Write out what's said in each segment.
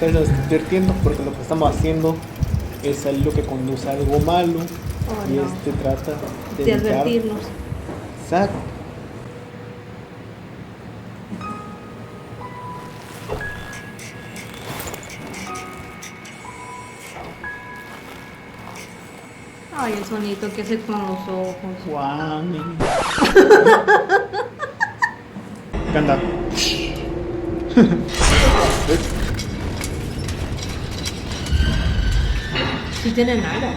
estás advirtiendo porque lo que estamos haciendo es algo que conduce a algo malo y no. este trata De evitar. advertirnos. Exacto. Ay, el sonito que hace con los ojos. Guau. ¿Qué anda? Sí tienen alas.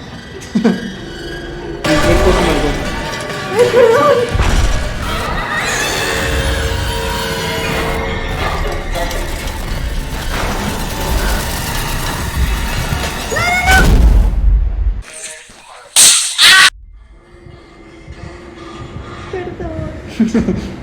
Perdón.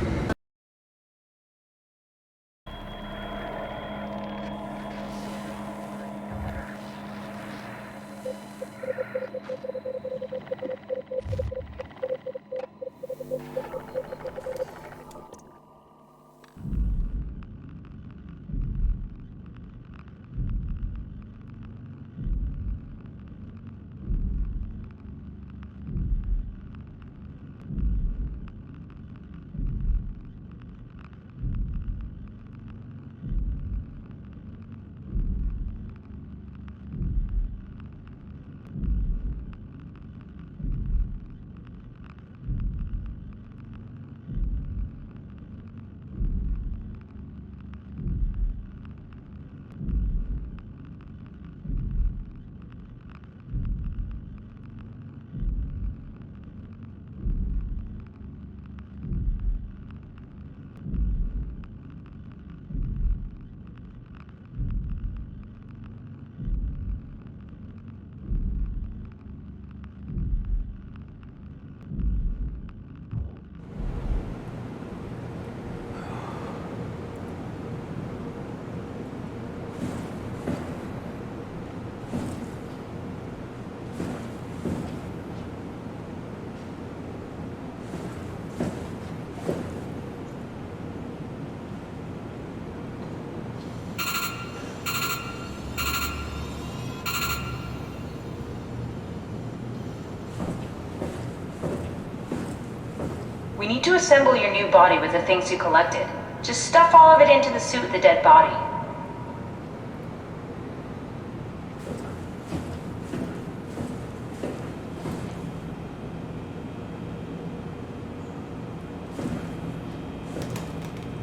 We need to assemble your new body with the things you collected. Just stuff all of it into the suit with the dead body.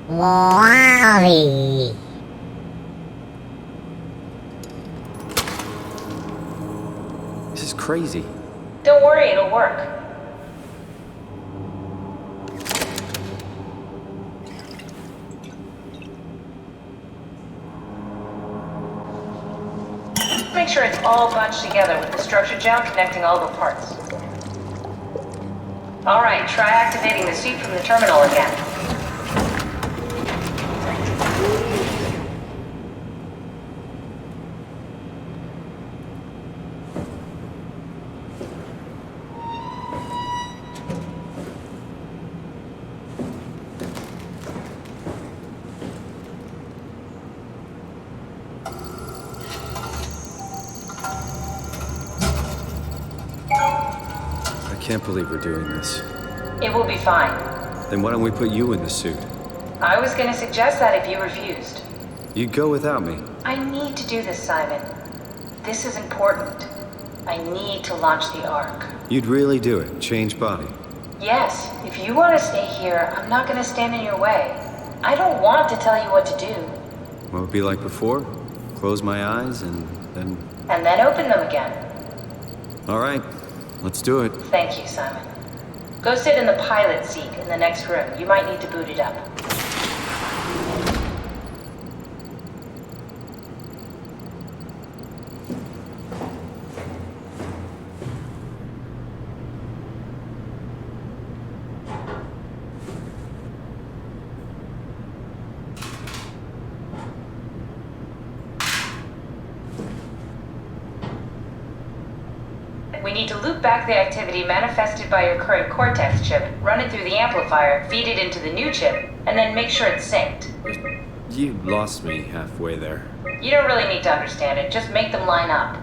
Wally. This is crazy. Don't worry, it'll work. Make sure it's all bunched together with the structure gel connecting all the parts. Alright, try activating the suit from the terminal again. I can't believe we're doing this. It will be fine. Then why don't we put you in the suit? I was gonna suggest that if you refused. You'd go without me. I need to do this, Simon. This is important. I need to launch the Ark. You'd really do it? Change body? Yes, if you want to stay here, I'm not gonna stand in your way. I don't want to tell you what to do. What would it be like before? Close my eyes and then... And then open them again. All right, let's do it. Thank you, Simon. Go sit in the pilot seat in the next room. You might need to boot it up. We need to loop back the activity manifested by your current Cortex chip, run it through the amplifier, feed it into the new chip, and then make sure it's synced. You lost me halfway there. You don't really need to understand it. Just make them line up.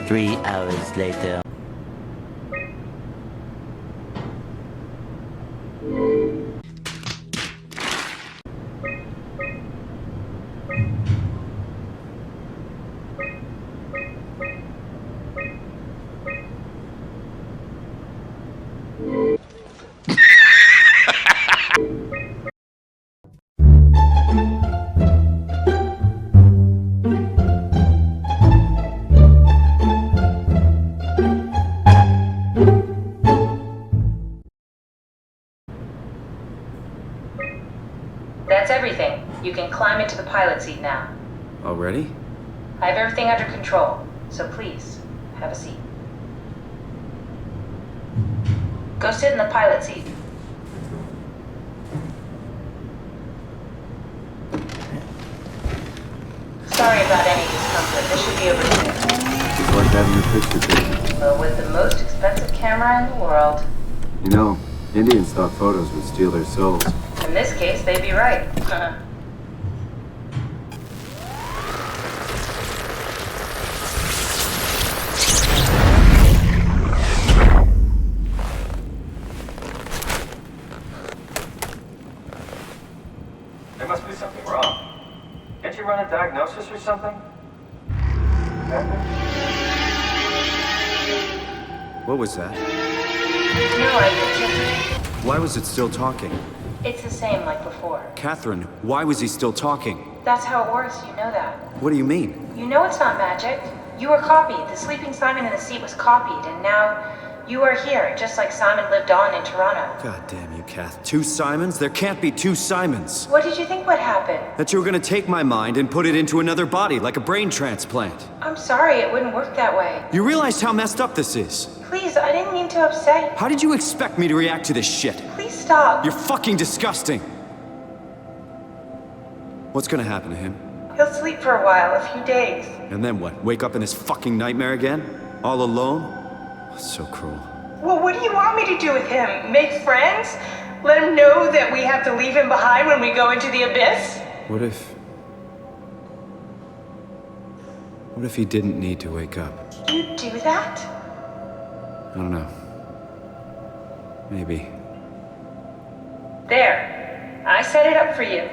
Three hours later. That's everything. You can climb into the pilot seat now. Already? I have everything under control, so please, have a seat. Go sit in the pilot seat. Sorry about any discomfort. This should be over soon. It's like having your picture taken. Well, with the most expensive camera in the world. You know, Indian stock photos would steal their souls. In this case, they'd be right. There must be something wrong. Can't you run a diagnosis or something? What was that? No, I just... Why was it still talking? It's the same like before. Catherine, why was he still talking? That's how it works, you know that. What do you mean? You know it's not magic. You were copied. The sleeping Simon in the seat was copied, and now you are here, just like Simon lived on in Toronto. God damn you, Kath. 2 Simons? There can't be 2 Simons. What did you think would happen? That you were gonna take my mind and put it into another body, like a brain transplant. I'm sorry, it wouldn't work that way. You realize how messed up this is? Please, I didn't mean to upset you. How did you expect me to react to this shit? Please stop. You're fucking disgusting. What's gonna happen to him? He'll sleep for a while, a few days. And then what? Wake up in this fucking nightmare again? All alone? So cruel. Well, what do you want me to do with him? Make friends? Let him know that we have to leave him behind when we go into the abyss? What if he didn't need to wake up? You do that? I don't know. Maybe. There. I set it up for you.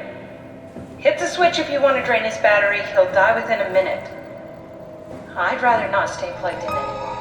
Hit the switch if you want to drain his battery. He'll die within a minute. I'd rather not stay plugged in any longer.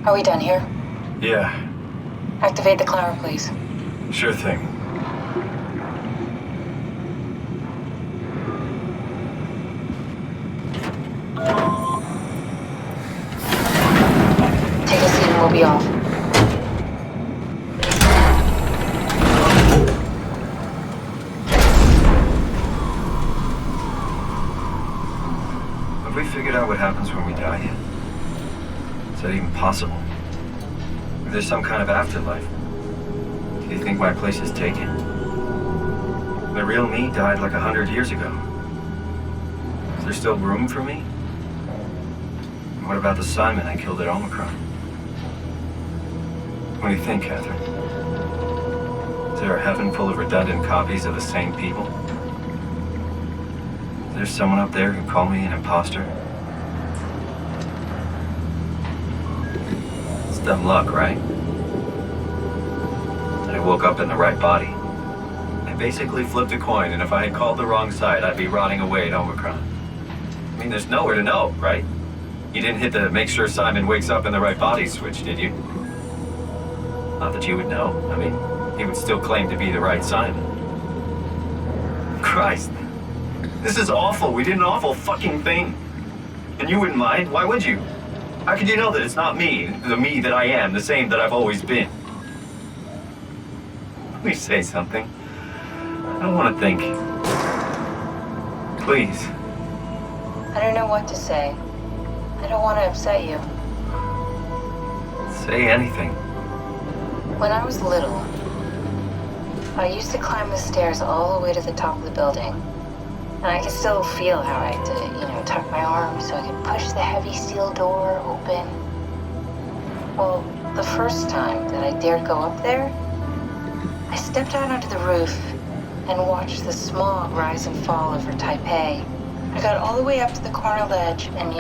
Are we done here? Yeah, Activate the climber, please. sure thing. Take a seat and we'll be off. Have we figured out what happens when we die yet? Is that even possible? Is there some kind of afterlife? Do you think my place is taken? The real me died like 100 years ago. Is there still room for me? And what about the Simon I killed at Omicron? What do you think, Catherine? Is there a heaven full of redundant copies of the same people? Is there someone up there who called me an imposter? It's dumb luck, right? I woke up in the right body. I basically flipped a coin, and if I had called the wrong side, I'd be rotting away at Omicron. I mean, there's nowhere to know, right? You didn't hit the make sure Simon wakes up in the right body switch, did you? Not that you would know. I mean, he would still claim to be the right Simon. Christ. This is awful. We did an awful fucking thing. And you wouldn't mind? Why would you? How could you know that it's not me, the me that I am, the same that I've always been? Let me say something. I don't want to think. Please. I don't know what to say. I don't want to upset you. Say anything. When I was little, I used to climb the stairs all the way to the top of the building. And I could still feel how I had to, tuck my arms so I could push the heavy steel door open. Well, the first time that I dared go up there, I stepped out onto the roof and watched the smog rise and fall over Taipei. I got all the way up to the corner ledge and,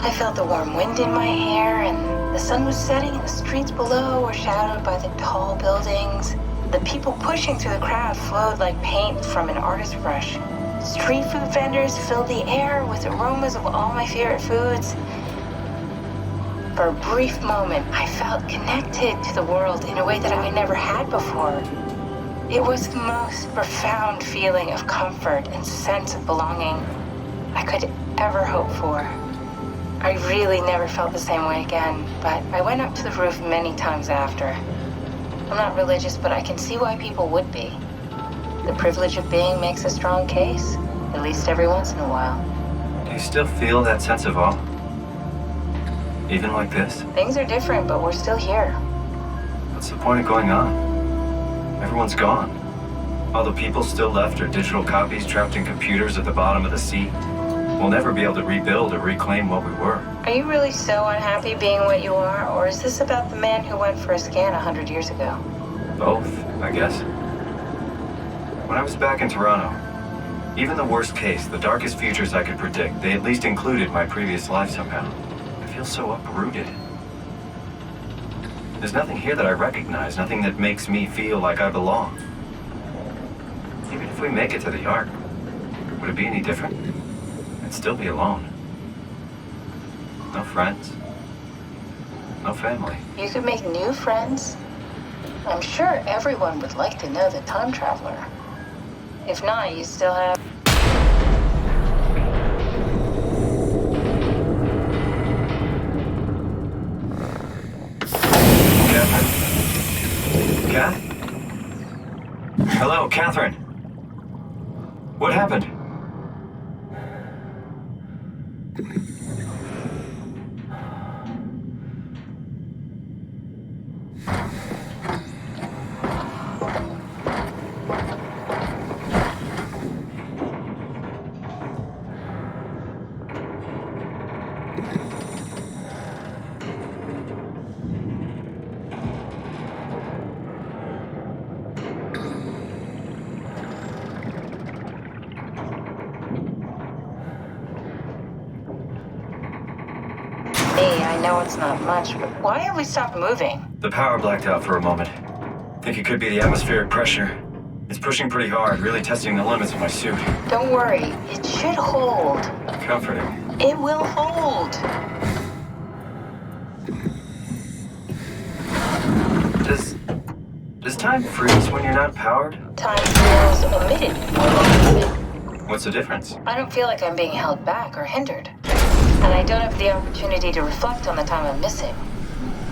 I felt the warm wind in my hair and the sun was setting and the streets below were shadowed by the tall buildings. The people pushing through the crowd flowed like paint from an artist's brush. Street food vendors filled the air with aromas of all my favorite foods. For a brief moment, I felt connected to the world in a way that I never had before. It was the most profound feeling of comfort and sense of belonging I could ever hope for. I really never felt the same way again, but I went up to the roof many times after. I'm not religious, but I can see why people would be. The privilege of being makes a strong case, at least every once in a while. Do you still feel that sense of awe? Even like this? Things are different, but we're still here. What's the point of going on? Everyone's gone. All the people still left are digital copies trapped in computers at the bottom of the sea. We'll never be able to rebuild or reclaim what we were. Are you really so unhappy being what you are, or is this about the man who went for a scan 100 years ago? Both, I guess. When I was back in Toronto, even the worst case, the darkest futures I could predict, they at least included my previous life somehow. I feel so uprooted. There's nothing here that I recognize, nothing that makes me feel like I belong. Even if we make it to the Ark, would it be any different? I'd still be alone. No friends. No family. You could make new friends. I'm sure everyone would like to know the time traveler. If not, you still have... Catherine? Kath? Hello, Catherine. What happened? Hey, I know it's not much, but why have we stopped moving? The power blacked out for a moment. Think it could be the atmospheric pressure. It's pushing pretty hard, really testing the limits of my suit. Don't worry, it should hold. Comforting. It will hold. Does time freeze when you're not powered? Time feels omitted more than needed. What's the difference? I don't feel like I'm being held back or hindered. And I don't have the opportunity to reflect on the time I'm missing.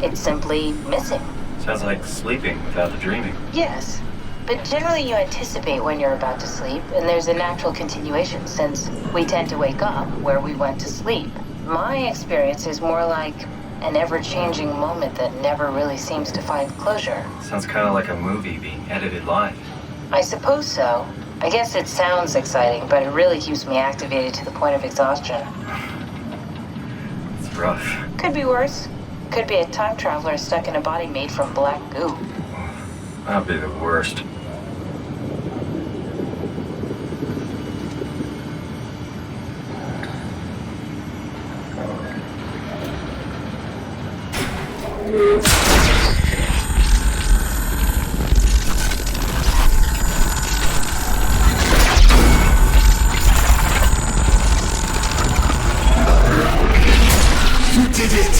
It's simply missing. Sounds like sleeping without the dreaming. Yes, but generally you anticipate when you're about to sleep, and there's a natural continuation since we tend to wake up where we went to sleep. My experience is more like an ever-changing moment that never really seems to find closure. Sounds kind of like a movie being edited live. I suppose so. I guess it sounds exciting, but it really keeps me activated to the point of exhaustion. It's rough. Could be worse. Could be a time traveler stuck in a body made from black goo. That'd be the worst. You did it!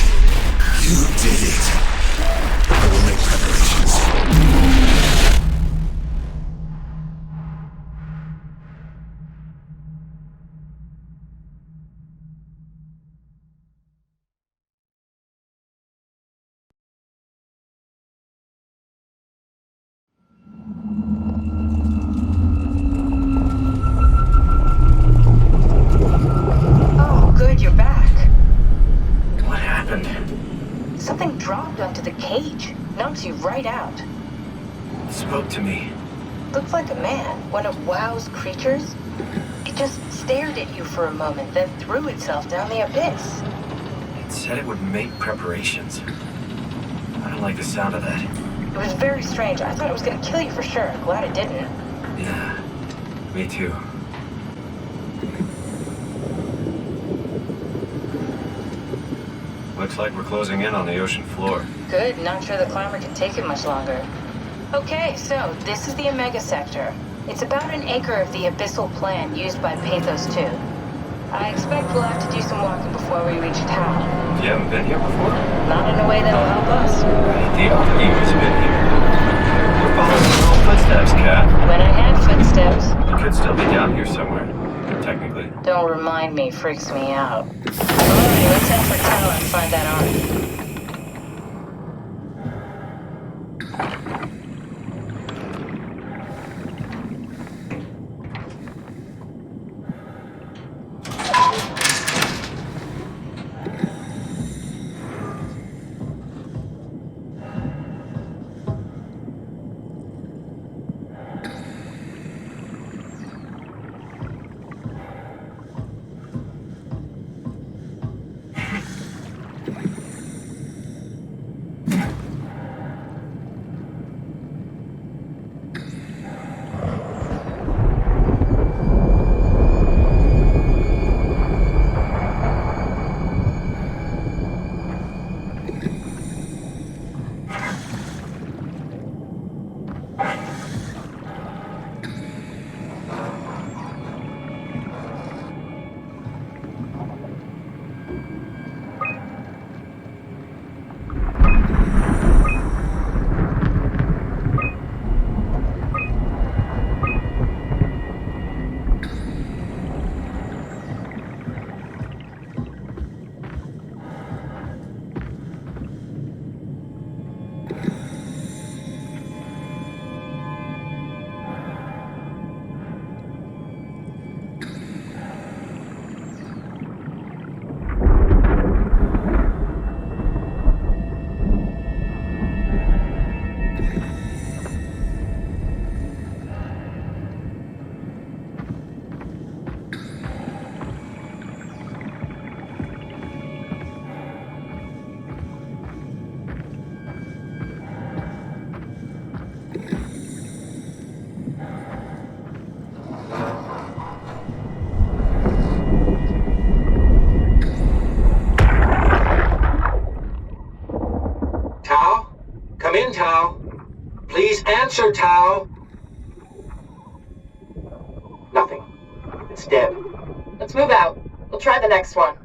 You did it! I will make preparations. Oh, good, you're back. What happened? Something dropped onto the cage. Knocks you right out. It spoke to me. Looked like a man, one of WoW's creatures. It just stared at you for a moment, then threw itself down the abyss. It said it would make preparations. I don't like the sound of that. It was very strange. I thought it was gonna kill you for sure. Glad it didn't. Yeah, me too. Looks like we're closing in on the ocean floor. Good, not sure the climber can take it much longer. Okay, so this is the Omega Sector. It's about an acre of the abyssal plan used by Pathos 2. I expect we'll have to do some walking before we reach town. You haven't been here before? Not in a way that'll help us. The Octube's been here. We're following your own footsteps, Cat. When I had footsteps, You could still be down here somewhere, technically. don't remind me, freaks me out. Alright, let's head for town and find that arm. Answer, Tao. Nothing. It's dead. Let's move out. We'll try the next one.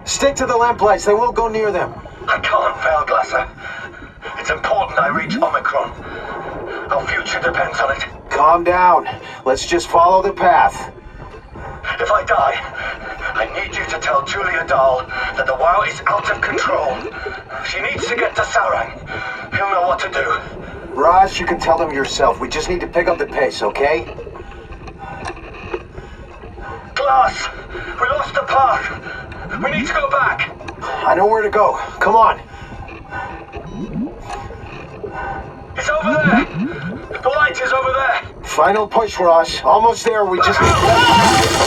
Stick to the lamplights, they won't go near them. I can't fail, Glasser. It's important I reach Omicron. Our future depends on it. Calm down. Let's just follow the path. If I die, I need you to tell Julia Dahl that the WoW is out of control. She needs to get to Sarang. He'll know what to do. Raj, you can tell them yourself. We just need to pick up the pace, okay? Glass! We lost the path! We need to go back! I know where to go. Come on. It's over there! The light is over there! Final push, Raj. Almost there. We just need...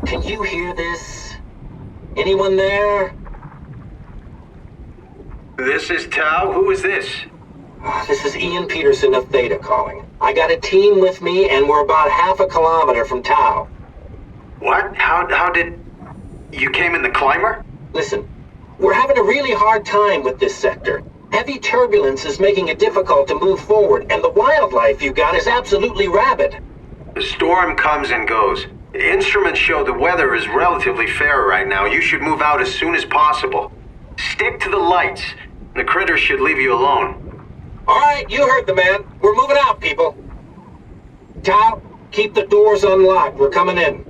Can you hear this? Anyone there? This is Tau. Who is this? This is Ian Peterson of Theta calling. I got a team with me, and we're about half a kilometer from Tau. What? How did... You came in the climber? Listen, we're having a really hard time with this sector. Heavy turbulence is making it difficult to move forward, and the wildlife you got is absolutely rabid. The storm comes and goes. Instruments show the weather is relatively fair right now. You should move out as soon as possible. Stick to the lights. The critters should leave you alone. All right, you heard the man. We're moving out, people. Tau, keep the doors unlocked. We're coming in.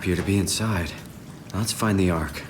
appear to be inside. Let's find the Ark.